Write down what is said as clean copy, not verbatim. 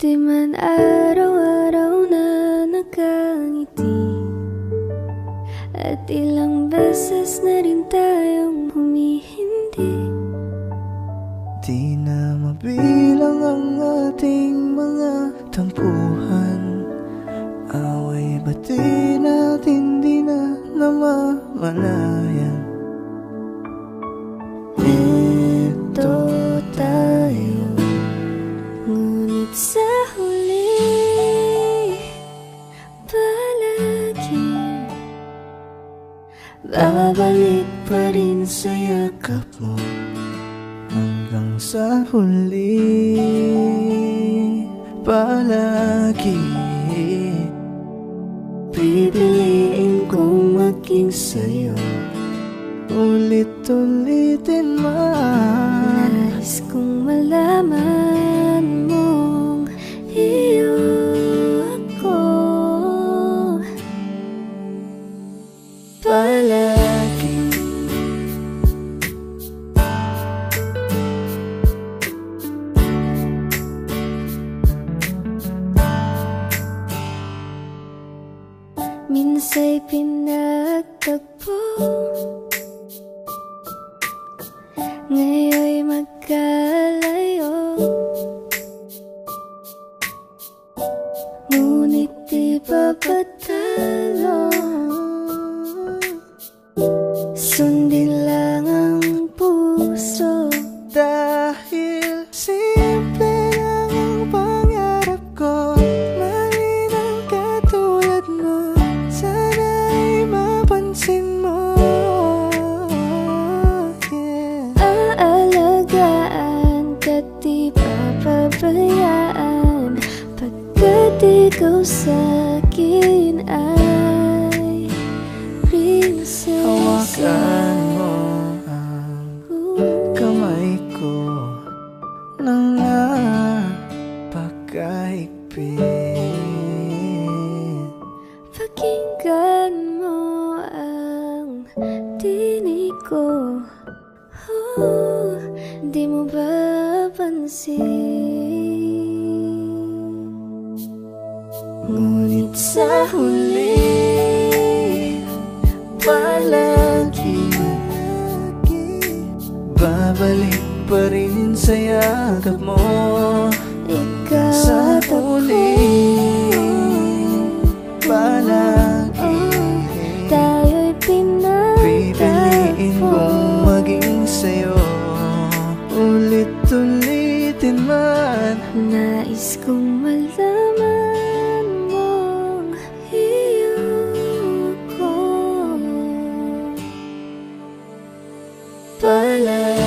Di man araw-araw na nakangiti, at ilang beses na rin tayong humihindi. Di na mabilang ang ating mga tampuhan, away bati natin di na namamalayan. Ito tayo, ngunit sa huli palagi babalik pa rin sa yakap mo. Hanggang sa huli palagi pipiliin kong maging sa'yo, ulit-ulitin man. Nais kong malaman mong iyo ako palagi. Minsa'y pinagtagpo, ngayon'y magkalayo, ngunit di papatalo. Sundin lang ang puso, Dahil simple lang ang pangarap ko, mahalin ang katulad mo, sana'y mapansin mo. Yeah. aalagaan ka't di papabayaan, pagkat ikaw sa'kin ay prinsesa. Hawakan mo ang kamay ko nang napakahigpit. Pakinggan mo ang tinig ko, di mo ba pansin? Ngunit sa huli palagi babalik pa rin sa yakap mo. Ikaw Sa at ako, palagi tayo'y pipiliin pinagtagpo. kong maging sa'yo, ulit-ulitin man. Nais kong malaman mong iyo ko palagi.